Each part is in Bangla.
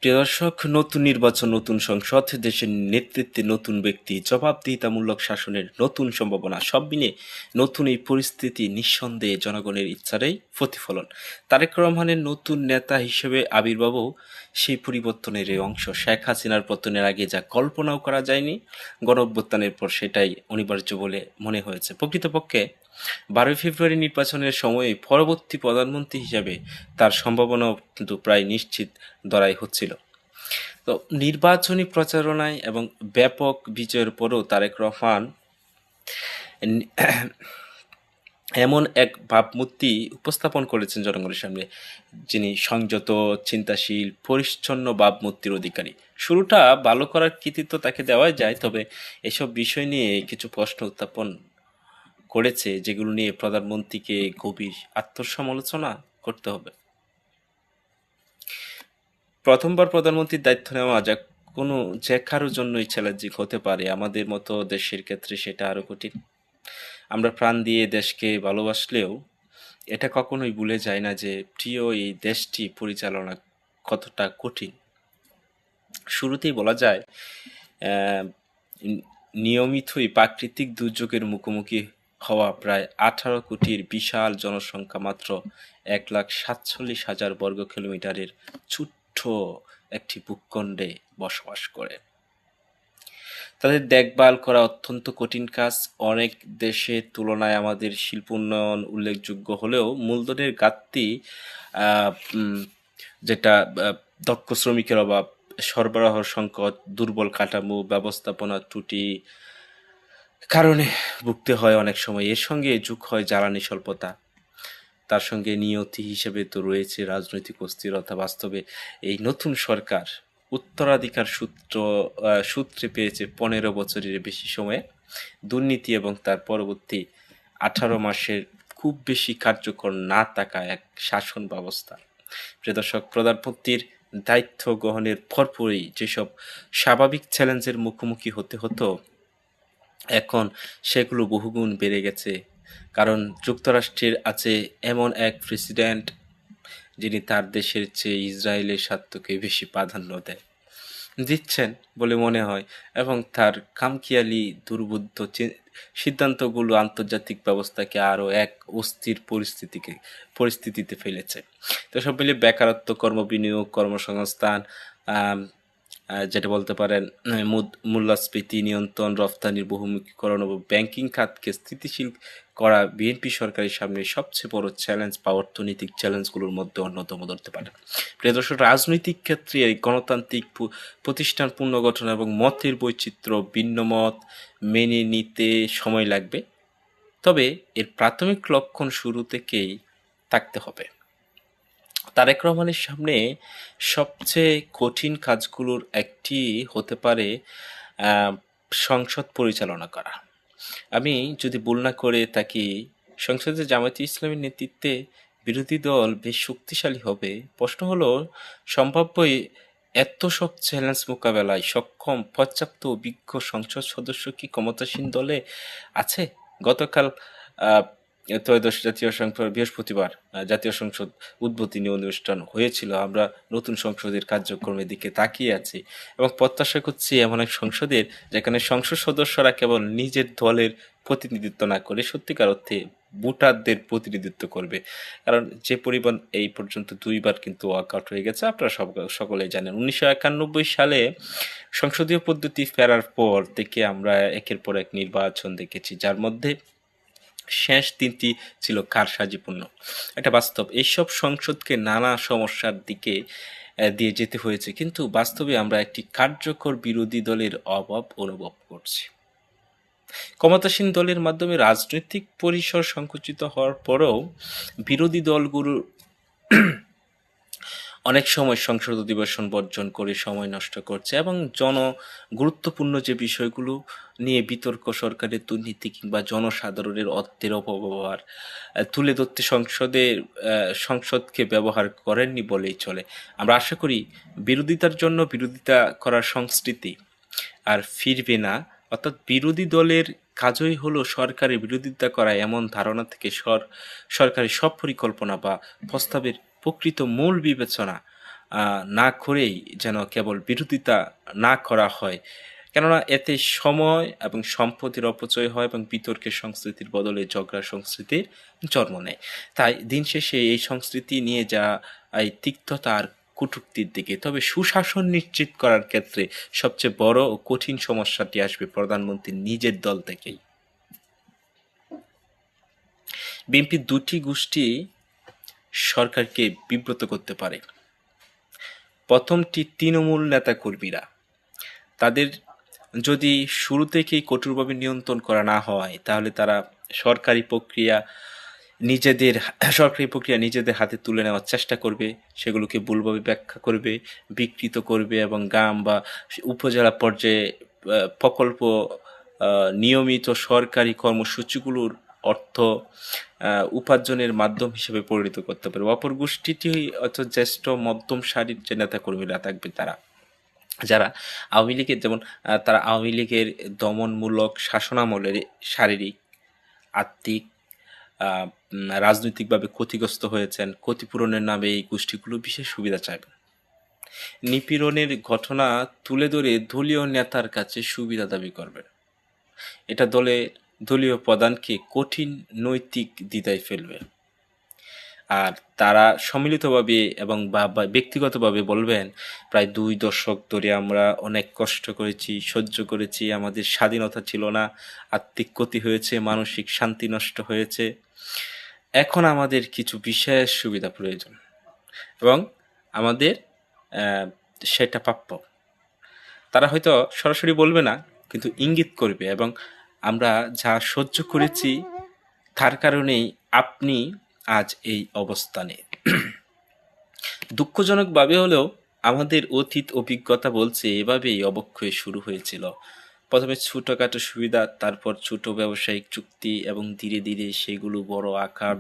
প্রিয় দর্শক, নতুন নির্বাচন, নতুন সংসদ, দেশের নেতৃত্বে নতুন ব্যক্তি, জবাবদিহিতামূলক শাসনের নতুন সম্ভাবনা, সব মিলিয়ে নতুন এই পরিস্থিতি নিঃসন্দেহে জনগণের ইচ্ছারই প্রতিফলন। তারেক রহমানের নতুন নেতা হিসেবে আবির্ভাবও সেই পরিবর্তনের এই অংশ। শেখ হাসিনার পতনের আগে যা কল্পনাও করা যায়নি, গণঅভ্যুত্থানের পর সেটাই অনিবার্য বলে মনে হয়েছে। প্রকৃতপক্ষে 12 ফেব্রুয়ারি নির্বাচনের সময়ে পরবর্তী প্রধানমন্ত্রী হিসেবে তার সম্ভাবনাও কিন্তু প্রায় নিশ্চিত ধরাই হচ্ছিল। তো নির্বাচনী প্রচারণায় এবং ব্যাপক বিজয়ের পরও তারেক রহমান এমন এক ভাবমূর্তি উপস্থাপন করেছেন জনগণের সামনে, যিনি সংযত, চিন্তাশীল, পরিচ্ছন্ন ভাবমূর্তির অধিকারী। শুরুটা ভালো করার কৃতিত্ব তাকে দেওয়া যায়, তবে এসব বিষয় নিয়ে কিছু প্রশ্ন উত্থাপন করেছে, যেগুলো নিয়ে প্রধানমন্ত্রীকে গভীর আত্মসমালোচনা করতে হবে। প্রথমবার প্রধানমন্ত্রীর দায়িত্ব নেওয়া যে কারোর জন্যই চ্যালেঞ্জিং হতে পারে। আমাদের মতো দেশের ক্ষেত্রে সেটা আরও কঠিন। আমরা প্রাণ দিয়ে দেশকে ভালোবাসলেও এটা কখনোই ভুলে যায় না যে প্রিয় এই দেশটি পরিচালনা কতটা কঠিন। শুরুতেই বলা যায়, নিয়মিতই প্রাকৃতিক দুর্যোগের মুখোমুখি হওয়া প্রায় 18 কোটির বিশাল জনসংখ্যা মাত্র 1,47,000 বর্গ কিলোমিটারের ছোট্ট একটি ভূখণ্ডে বসবাস করে। তাদের দেখভাল করা অত্যন্ত কঠিন কাজ। অনেক দেশের তুলনায় আমাদের শিল্প উন্নয়ন উল্লেখযোগ্য হলেও মূলধনের ঘাটতি, যেটা দক্ষ শ্রমিকের অভাব, সরবরাহ সংকট, দুর্বল কাঠামো, ব্যবস্থাপনা ত্রুটি কারণে ভুগতে হয় অনেক সময়। এর সঙ্গে যোগ হয় জ্বালানি স্বল্পতা। তার সঙ্গে নিয়তি হিসেবে তো রয়েছে রাজনৈতিক অস্থিরতা। বাস্তবে এই নতুন সরকার উত্তরাধিকার সূত্রে পেয়েছে 15 বছরের বেশি সময়ে দুর্নীতি এবং তার পরবর্তী 18 মাসের খুব বেশি কার্যকর না থাকা এক শাসন ব্যবস্থা। প্রিয় দর্শক, প্রধানমন্ত্রীর দায়িত্ব গ্রহণের পরপরই যেসব স্বাভাবিক চ্যালেঞ্জের মুখোমুখি হতে হতো, এখন সেগুলো বহুগুণ বেড়ে গেছে। কারণ যুক্তরাষ্ট্রের আছে এমন এক প্রেসিডেন্ট, যিনি তার দেশের চেয়ে ইসরায়েলের স্বার্থকে বেশি প্রাধান্য দিচ্ছেন বলে মনে হয়, এবং তার খামখেয়ালি দুর্বোধ্য সিদ্ধান্তগুলো আন্তর্জাতিক ব্যবস্থাকে আরও এক অস্থির পরিস্থিতিতে ফেলেছে। তো সব মিলিয়ে বেকারত্ব, কর্মবিনিয়োগ, কর্মসংস্থান, যেটা বলতে পারেন মূল্যস্ফীতি নিয়ন্ত্রণ, রফতানির বহুমুখীকরণ এবং ব্যাংকিং খাতকে স্থিতিশীল করা বিএনপি সরকারের সামনে সবচেয়ে বড় চ্যালেঞ্জ বা অর্থনৈতিক চ্যালেঞ্জগুলোর মধ্যে অন্যতম ধরতে পারে। প্রিয় দর্শক, রাজনৈতিক ক্ষেত্রে গণতান্ত্রিক প্রতিষ্ঠান পুনর্গঠন এবং মতের বৈচিত্র্য, ভিন্ন মত মেনে নিতে সময় লাগবে, তবে এর প্রাথমিক লক্ষণ শুরু থেকেই থাকতে হবে। তারেক রহমানের সামনে সবচেয়ে কঠিন কাজগুলোর একটি হতে পারে সংসদ পরিচালনা করা। আমি যদি ভুল না করে থাকি, সংসদে জামায়াতে ইসলামীর নেতৃত্বে বিরোধী দল বেশ শক্তিশালী হবে। প্রশ্ন হলো, সম্ভাব্যই এত সব চ্যালেঞ্জ মোকাবেলায় সক্ষম পর্যাপ্ত অভিজ্ঞ সংসদ সদস্য কি ক্ষমতাসীন দলে আছে? গতকাল ত্রয়োদশ জাতীয় সংসদ বৃহস্পতিবার জাতীয় সংসদ উদ্বোধনী অনুষ্ঠান হয়েছিল। আমরা নতুন সংসদের কার্যক্রমের দিকে তাকিয়ে আছি এবং প্রত্যাশা করছি এমন এক সংসদের যেখানে সংসদ সদস্যরা কেবল নিজের দলের প্রতিনিধিত্ব না করে সত্যিকার অর্থে ভোটারদের প্রতিনিধিত্ব করবে। কারণ যে পরিমাণ এই পর্যন্ত 2বার কিন্তু ওয়াকআউট হয়ে গেছে, আপনারা সকলেই জানেন। 1991 সালে সংসদীয় পদ্ধতি ফেরার পর থেকে আমরা একের পর এক নির্বাচন দেখেছি, যার মধ্যে শেষ 3টি ছিল কারসাজিপূর্ণ। এটা বাস্তব। এইসব সংসদকে নানা সমস্যার দিকে দিয়ে যেতে হয়েছে, কিন্তু বাস্তবে আমরা একটি কার্যকর বিরোধী দলের অভাব অনুভব করছি। ক্ষমতাসীন দলের মাধ্যমে রাজনৈতিক পরিসর সংকুচিত হওয়ার পরেও বিরোধী দলগুলোর অনেক সময় সংসদ অধিবেশন বর্জন করে সময় নষ্ট করছে এবং গুরুত্বপূর্ণ যে বিষয়গুলো নিয়ে বিতর্ক, সরকারের দুর্নীতি কিংবা জনসাধারণের অর্থের অপব্যবহার তুলে ধরতে সংসদকে ব্যবহার করেননি বলেই চলে। আমরা আশা করি বিরোধিতার জন্য বিরোধিতা করার সংস্কৃতি আর ফিরবে না। অর্থাৎ বিরোধী দলের কাজই হলো সরকারের বিরোধিতা করা, এমন ধারণা থেকে সরকারের সব পরিকল্পনা বা প্রস্তাবের প্রকৃত মূল বিবেচনা না করেই যেন কেবল বিরোধিতা না করা হয়, কেননা এতে সময় এবং সম্পত্তির অপচয় হয় এবং বিতর্কের সংস্কৃতির বদলে ঝগড়ার সংস্কৃতির জন্ম নেয়। তাই দিন শেষে এই সংস্কৃতি নিয়ে যা এই তিক্ততা আর কটূক্তির দিকে। তবে সুশাসন নিশ্চিত করার ক্ষেত্রে সবচেয়ে বড় ও কঠিন সমস্যাটি আসবে প্রধানমন্ত্রীর নিজের দল থেকেই। বিএনপির দুটি গোষ্ঠী সরকারকে বিব্রত করতে পারে। প্রথমটি তৃণমূল নেতাকর্মীরা। তাদের যদি শুরু থেকেই কঠোরভাবে নিয়ন্ত্রণ করা না হয়, তাহলে তারা সরকারি প্রক্রিয়া নিজেদের হাতে তুলে নেওয়ার চেষ্টা করবে, সেগুলোকে ভুলভাবে ব্যাখ্যা করবে, বিকৃত করবে এবং গ্রাম বা উপজেলা পর্যায়ে প্রকল্প নিয়মিত সরকারি কর্মসূচিগুলোর অর্থ উপার্জনের মাধ্যম হিসেবে পরিণত করতে পারে। অপর গোষ্ঠীটি অর্থাৎ জ্যেষ্ঠ মধ্যম সারির যে নেতাকর্মীরা থাকবে, যারা আওয়ামী লীগের যেমন তারা আওয়ামী লীগের দমনমূলক শাসনামলের শারীরিক, আর্থিক, রাজনৈতিকভাবে ক্ষতিগ্রস্ত হয়েছেন। ক্ষতিপূরণের নামে এই গোষ্ঠীগুলো বিশেষ সুবিধা চাইবেন। নিপীড়নের ঘটনা তুলে ধরে দলীয় নেতার কাছে সুবিধা দাবি করবেন। এটা দলীয় প্রধানকে কঠিন নৈতিক দ্বিধায় ফেলবে। আর তারা সম্মিলিতভাবে এবং বা ব্যক্তিগতভাবে বলবেন, প্রায় 2 দশক ধরে আমরা অনেক কষ্ট করেছি, সহ্য করেছি, আমাদের স্বাধীনতা ছিল না, আর্থিক ক্ষতি হয়েছে, মানসিক শান্তি নষ্ট হয়েছে। এখন আমাদের কিছু বিশেষ সুবিধা প্রয়োজন এবং আমাদের সেটা প্রাপ্য। তারা হয়তো সরাসরি বলবে না, কিন্তু ইঙ্গিত করবে, এবং আমরা যা সহ্য করেছি তার কারণেই আপনি আজ এই অবস্থানে। দুঃখজনকভাবে হলেও আমাদের অতীত অভিজ্ঞতা বলছে এভাবেই অবক্ষয় শুরু হয়েছিল। প্রথমে ছোটখাটো সুবিধা, তারপর ছোট ব্যবসায়িক চুক্তি এবং ধীরে ধীরে সেগুলো বড় আকার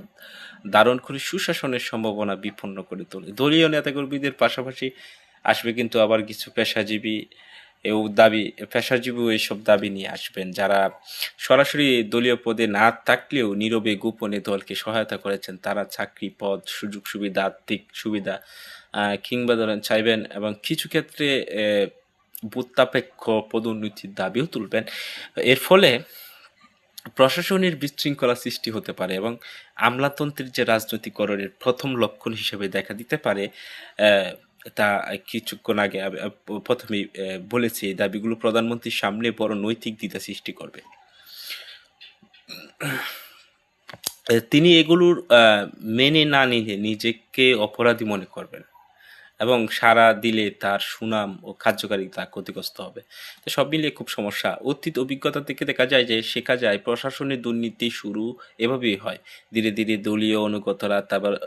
ধারণ করে সুশাসনের সম্ভাবনা বিপন্ন করে তোলে। দলীয় নেতাকর্মীদের পাশাপাশি আসবে কিন্তু আবার কিছু পেশাজীবী এইসব দাবি নিয়ে আসবেন, যারা সরাসরি দলীয় পদে না থাকলেও নীরবে গোপনে দলকে সহায়তা করেছেন। তারা চাকরি, পদ, সুযোগ সুবিধা, আর্থিক সুবিধা কিংবা ধরেন চাইবেন এবং কিছু ক্ষেত্রে ভূতাপেক্ষ পদোন্নতির দাবিও তুলবেন। এর ফলে প্রশাসনের বিশৃঙ্খলা সৃষ্টি হতে পারে এবং আমলাতন্ত্রের যে রাজনৈতিকরণের প্রথম লক্ষণ হিসেবে দেখা দিতে পারে। তা কিছুক্ষণ আগে প্রথমেই বলেছি, এই দাবিগুলো প্রধানমন্ত্রীর সামনে বড় নৈতিক দ্বিধা সৃষ্টি করবে। তিনি এগুলোর মেনে না নিলে নিজেকে অপরাধী মনে করবেন এবং সাড়া দিলে তার সুনাম ও কার্যকারিতা ক্ষতিগ্রস্ত হবে। তো সব মিলিয়ে খুব সমস্যা। অতীত অভিজ্ঞতা থেকে শেখা যায় প্রশাসনের দুর্নীতি শুরু এভাবেই হয়। ধীরে ধীরে দলীয় অনুগতরা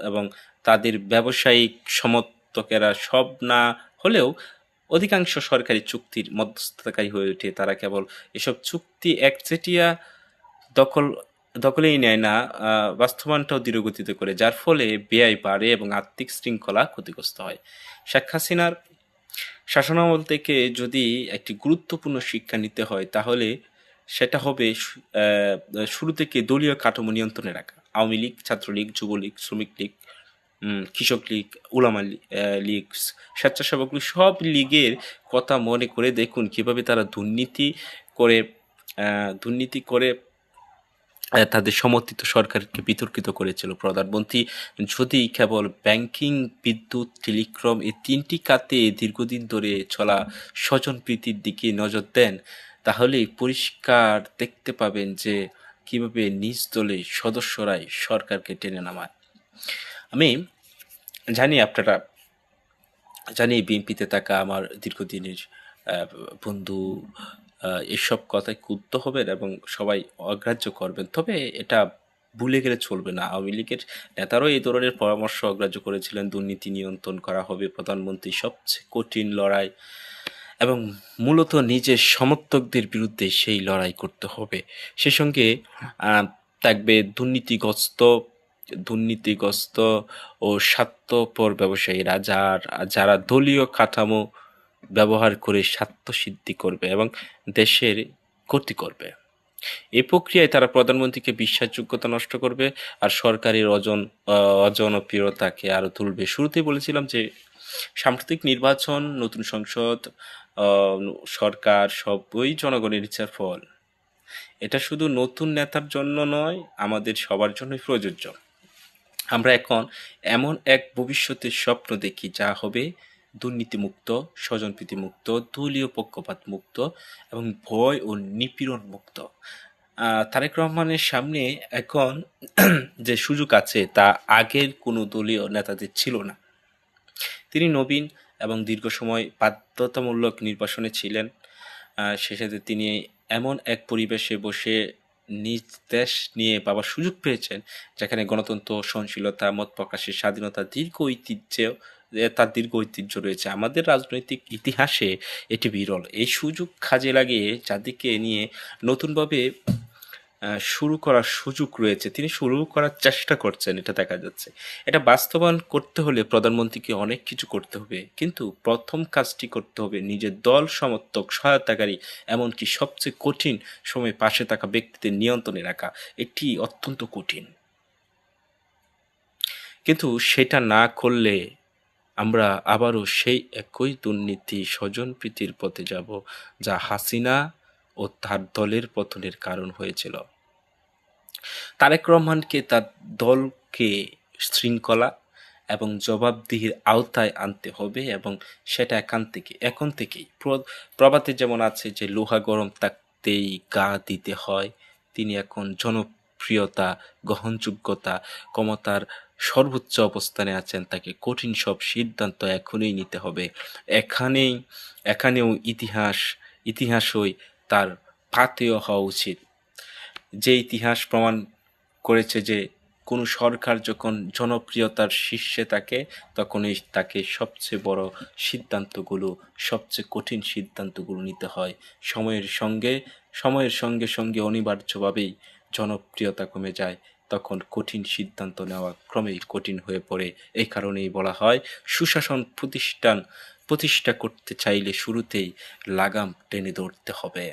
এবং তাদের ব্যবসায়িক সমর্থকেরা সব না হলেও অধিকাংশ সরকারি চুক্তির মধ্যস্থতাকারী হয়ে ওঠে। তারা কেবল এসব চুক্তি একচেটিয়া দখলেই নেয় না, বাস্তবায়নটাও ধীরগতিতে করে, যার ফলে ব্যয় বাড়ে এবং আর্থিক শৃঙ্খলা ক্ষতিগ্রস্ত হয়। শেখ হাসিনার শাসনামল থেকে যদি একটি গুরুত্বপূর্ণ শিক্ষা নিতে হয়, তাহলে সেটা হবে শুরু থেকে দলীয় কাঠামো নিয়ন্ত্রণে রাখা। আওয়ামী লীগ, ছাত্রলীগ, যুবলীগ, শ্রমিক লীগ, কৃষক লীগ, উলামা লীগ, স্বেচ্ছাসেবক লীগ, সব লীগের কথা মনে করে দেখুন কিভাবে তারা দুর্নীতি করে তাদের সমর্থিত সরকারকে বিতর্কিত করেছিল। প্রধানমন্ত্রী যদি কেবল ব্যাংকিং, বিদ্যুৎ, টেলিকম এই 3টি খাতে দীর্ঘদিন ধরে চলা স্বজনপ্রীতির দিকে নজর দেন, তাহলে পরিষ্কার দেখতে পাবেন যে কিভাবে নিজ দলের সদস্যরাই সরকারকে টেনে নামায়। আমি জানি বিএনপিতে থাকা আমার দীর্ঘদিনের বন্ধু এসব কথায় ক্ষুব্ধ হবেন এবং সবাই অগ্রাহ্য করবেন। তবে এটা ভুলে গেলে চলবে না। আওয়ামী লীগের নেতারাও এই ধরনের পরামর্শ অগ্রাহ্য করেছিলেন। দুর্নীতি নিয়ন্ত্রণ করা হবে প্রধানমন্ত্রীর সবচেয়ে কঠিন লড়াই এবং মূলত নিজের সমর্থকদের বিরুদ্ধে সেই লড়াই করতে হবে। সে সঙ্গে থাকবে দুর্নীতিগ্রস্ত ও স্বার্থপর ব্যবসায়ীরা, যারা দলীয় কাঠামো ব্যবহার করে স্বার্থ সিদ্ধি করবে এবং দেশের ক্ষতি করবে। এই প্রক্রিয়ায় তারা প্রধানমন্ত্রীকে বিশ্বাসযোগ্যতা নষ্ট করবে আর সরকারের অজনপ্রিয়তাকে আরো তুলবে। শুরুতেই বলেছিলাম যে সাম্প্রতিক নির্বাচন, নতুন সংসদ, সরকার সবই জনগণের ইচ্ছার ফল। এটা শুধু নতুন নেতার জন্য নয়, আমাদের সবার জন্যই প্রযোজ্য। আমরা এখন এমন এক ভবিষ্যতের স্বপ্ন দেখি যা হবে দুর্নীতিমুক্ত, স্বজনপ্রীতিমুক্ত, দলীয় পক্ষপাত মুক্ত এবং ভয় ও নিপীড়ন মুক্ত। তারেক রহমানের সামনে এখন যে সুযোগ আছে তা আগের কোনো দলীয় নেতাদের ছিল না। তিনি নবীন এবং দীর্ঘ সময় বাধ্যতামূলক নির্বাসনে ছিলেন। সেই সাথে তিনি এমন এক পরিবেশে বসে নিজ দেশ নিয়ে ভাবার সুযোগ পেয়েছেন যেখানে গণতন্ত্র, সহনশীলতা, মত প্রকাশের স্বাধীনতা তার দীর্ঘ ঐতিহ্য রয়েছে। আমাদের রাজনৈতিক ইতিহাসে এটি বিরল। এই সুযোগ কাজে লাগিয়ে যাদেরকে নিয়ে নতুনভাবে শুরু করার সুযোগ রয়েছে, তিনি শুরু করার চেষ্টা করছেন, এটা দেখা যাচ্ছে। এটা বাস্তবায়ন করতে হলে প্রধানমন্ত্রীকে অনেক কিছু করতে হবে, কিন্তু প্রথম কাজটি করতে হবে নিজের দল সমর্থক, সহায়তাকারী, এমনকি সবচেয়ে কঠিন সময় পাশে থাকা ব্যক্তিদের নিয়ন্ত্রণে রাখা। এটি অত্যন্ত কঠিন, কিন্তু সেটা না করলে আমরা আবারও সেই একই দুর্নীতি, স্বজনপ্রীতির পথে যাব যা হাসিনা ও তার দলের পতনের কারণ হয়েছিল। তারেক রহমানকে তার দলকে শৃঙ্খলা এবং জবাবদিহির আওতায় আনতে হবে, এবং সেটা এখন থেকেই প্রবাদে যেমন আছে যে লোহা গরম থাকতেই গা দিতে হয়, তিনি এখন জনপ্রিয়তা, গ্রহণযোগ্যতা, ক্ষমতার সর্বোচ্চ অবস্থানে আছেন। তাকে কঠিন সব সিদ্ধান্ত এখনই নিতে হবে। এখানেও ইতিহাসই তার পাথেয় হওয়া উচিত। যে ইতিহাস প্রমাণ করেছে যে কোনো সরকার যখন জনপ্রিয়তার শীর্ষে থাকে তখনই তাকে সবচেয়ে কঠিন সিদ্ধান্তগুলো নিতে হয়। সময়ের সঙ্গে সঙ্গে অনিবার্যভাবেই জনপ্রিয়তা কমে যায়, তখন কঠিন সিদ্ধান্ত নেওয়া ক্রমেই কঠিন হয়ে পড়ে। এই কারণেই বলা হয়, সুশাসন প্রতিষ্ঠা করতে চাইলে শুরুতেই লাগাম টেনে ধরতে হবে।